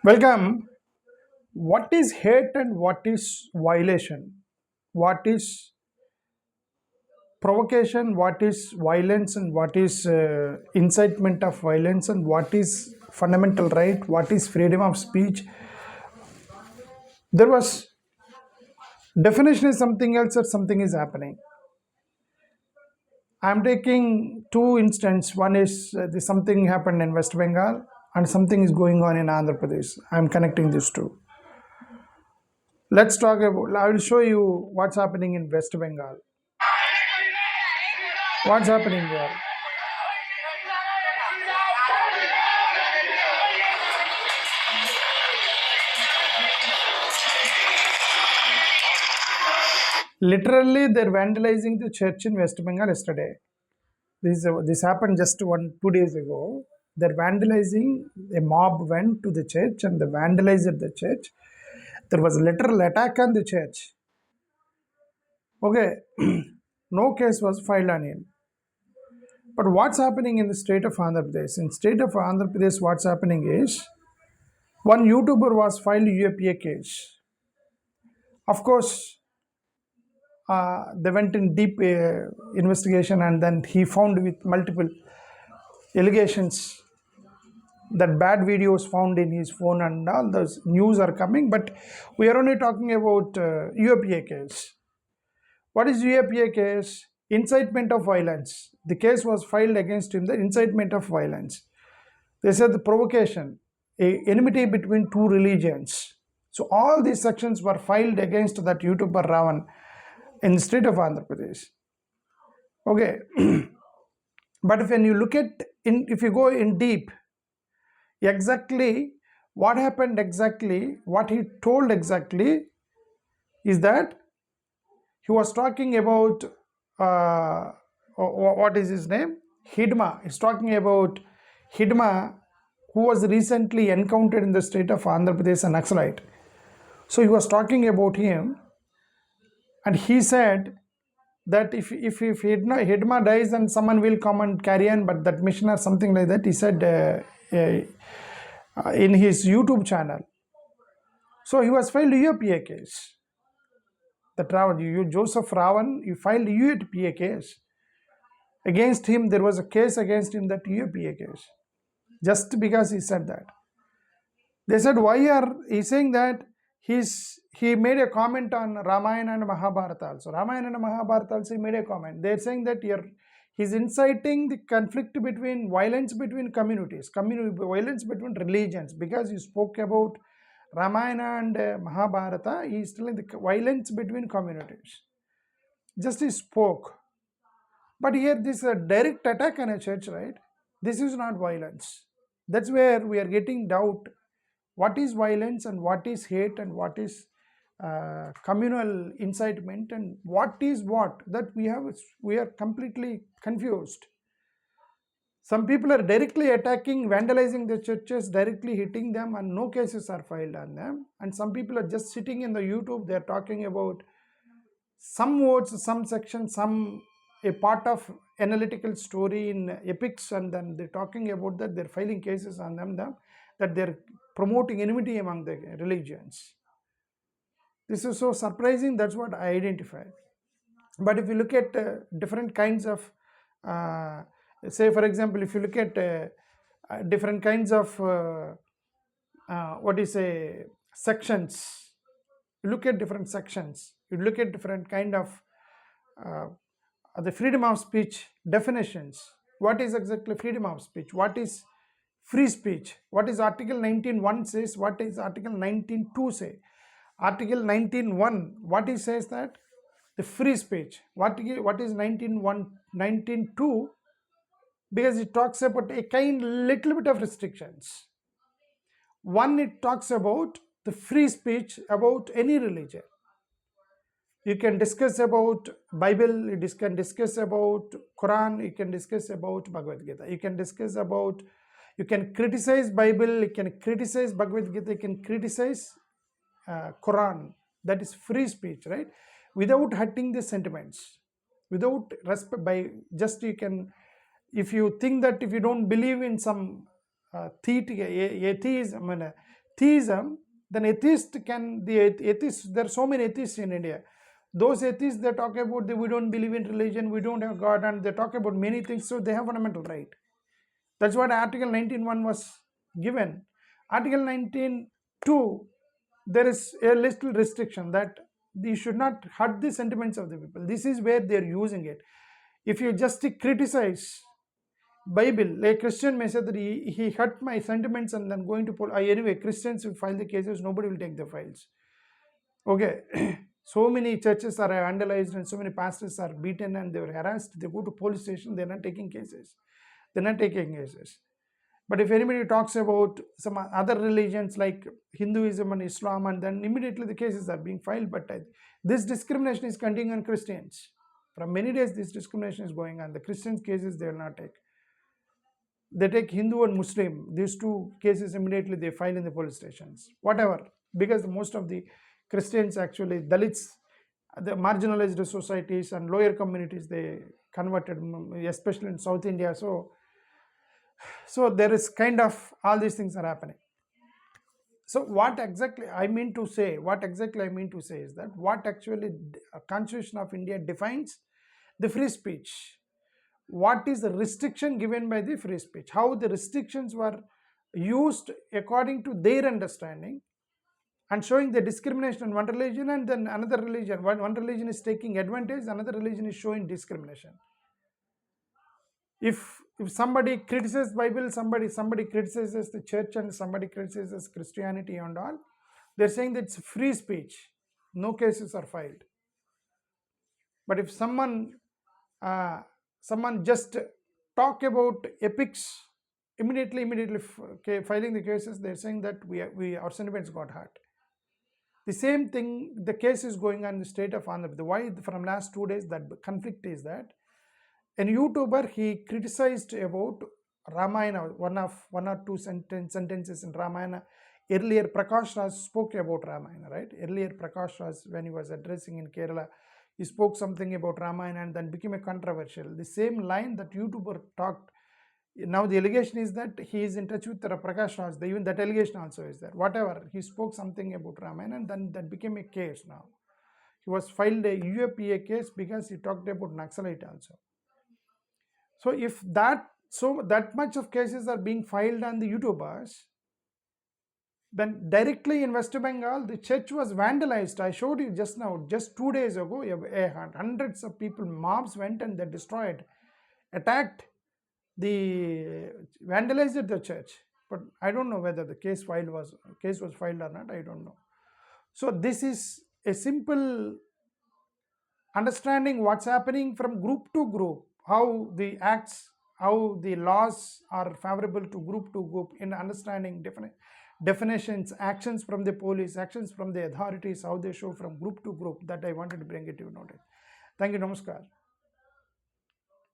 Welcome. What is hate and what is violation? What is provocation? What is violence and what is incitement of violence? And what is fundamental right? What is freedom of speech? There was definition is something else or something is happening. I am taking two instances. One is something happened in West Bengal and something is going on in Andhra Pradesh. I am connecting these two. Let's talk about. I will show you what's happening in West Bengal. What's happening there? Literally, they're vandalizing the church in West Bengal yesterday. This happened just 2 days ago. They're vandalizing. A mob went to the church and they vandalized the church. There was a literal attack on the church. Okay, no case was filed on him. But what's happening in the state of Andhra Pradesh? In state of Andhra Pradesh, what's happening is one YouTuber was filed UAPA case. Of course, they went in deep investigation and then he found with multiple allegations that bad videos found in his phone and all those news are coming, but we are only talking about UAPA case. What is UAPA case? Incitement of violence. The case was filed against him, the incitement of violence. They said the provocation, a enmity between two religions. So all these sections were filed against that YouTuber Ravan in the state of Andhra Pradesh. Okay, but when you look at, if you go in deep, exactly what happened exactly, what he told exactly is that he was talking about, what is his name? Hidma. He's talking about Hidma, who was recently encountered in the state of Andhra Pradesh, an Naxalite. So he was talking about him and he said that if Hidma dies then someone will come and carry on, but that mission or something like that, he said in his YouTube channel. So he was filed UAPA case. That Ravan, Joseph Ravan, you filed UAPA case. Against him, there was a case against him, that UAPA case. Just because he said that. They said, why are he's saying that he made a comment on Ramayana and Mahabharata also. Ramayana and Mahabharata also he made a comment. They're saying that he's inciting the conflict between violence between communities, violence between religions, because he spoke about Ramayana and Mahabharata. He's telling the violence between communities. Just he spoke. But here this is a direct attack on a church, right? This is not violence. That's where we are getting doubt. What is violence and what is hate and what is communal incitement and what is what? That we are completely confused. Some people are directly attacking, vandalizing the churches, directly hitting them, and no cases are filed on them. And some people are just sitting in the YouTube, they're talking about some words, some section, a part of analytical story in epics, and then they're talking about that, they're filing cases on them that they're promoting enmity among the religions. This is so surprising. That's what I identified. But if you look at different kinds of, say for example, if you look at different kinds of sections, you look at different sections, you look at different kind of the freedom of speech definitions. What is exactly freedom of speech? What is free speech? What is Article 19.1 says? What is Article 19.2 say? Article 19.1, what it says that the free speech. What is 19.1, 19.2? Because it talks about little bit of restrictions. One, it talks about the free speech about any religion. You can discuss about Bible, you can discuss about Quran, you can discuss about Bhagavad Gita, you can criticize Bible, you can criticize Bhagavad Gita, you can criticize Quran. That is free speech, right? Without hurting the sentiments, without respect, by just you can, if you think that if you don't believe in some atheism, theism, then atheists, there are so many atheists in India. Those atheists, they talk about we don't believe in religion, we don't have God, and they talk about many things, so they have fundamental right. That's what Article 19.1 was given. Article 19.2, there is a little restriction that you should not hurt the sentiments of the people. This is where they are using it. If you just criticize Bible, a Christian may say that he hurt my sentiments and then going to anyway, Christians will file the cases, nobody will take the files. Okay. So many churches are vandalized and so many pastors are beaten and they were harassed. They go to police station, they're not taking cases. They're not taking cases. But if anybody talks about some other religions like Hinduism and Islam, and then immediately the cases are being filed. But this discrimination is continuing on Christians. From many days, this discrimination is going on. The Christians cases, they will not take. They take Hindu and Muslim. These two cases immediately they file in the police stations. Whatever. Because most of the Christians, actually, Dalits, the marginalized societies and lower communities, they converted, especially in South India. So there is kind of all these things are happening. So what exactly I mean to say is that what actually Constitution of India defines the free speech. What is the restriction given by the free speech? How the restrictions were used according to their understanding, and showing the discrimination in one religion, and then another religion, one religion is taking advantage, another religion is showing discrimination. If somebody criticizes Bible, somebody criticizes the church, and somebody criticizes Christianity and all, they're saying that it's free speech. No cases are filed. But if someone just talk about epics, immediately filing the cases, they're saying that our sentiments got hurt. The same thing, the case is going on in the state of Andhra Pradesh. Why from last 2 days that conflict is that a YouTuber, he criticized about Ramayana, one or two sentences in Ramayana. Earlier, Prakash Raj spoke about Ramayana, right? Earlier, Prakash Raj, when he was addressing in Kerala, he spoke something about Ramayana and then became a controversial. The same line that YouTuber talked. Now the allegation is that he is in touch with Prakash Raj. Even that allegation also is there. Whatever, he spoke something about Ramayana and then that became a case now. He was filed a UAPA case because he talked about Naxalite also. So if that much of cases are being filed on the YouTubers, then directly in West Bengal, the church was vandalized. I showed you just now, just 2 days ago, hundreds of people, mobs went and they destroyed, attacked, vandalized the church. But I don't know whether the case was filed or not. I don't know. So this is a simple understanding what's happening from group to group, how the acts, how the laws are favorable to group in understanding definitions, actions from the police, actions from the authorities, how they show from group to group. That I wanted to bring it to your notice. Thank you. Namaskar.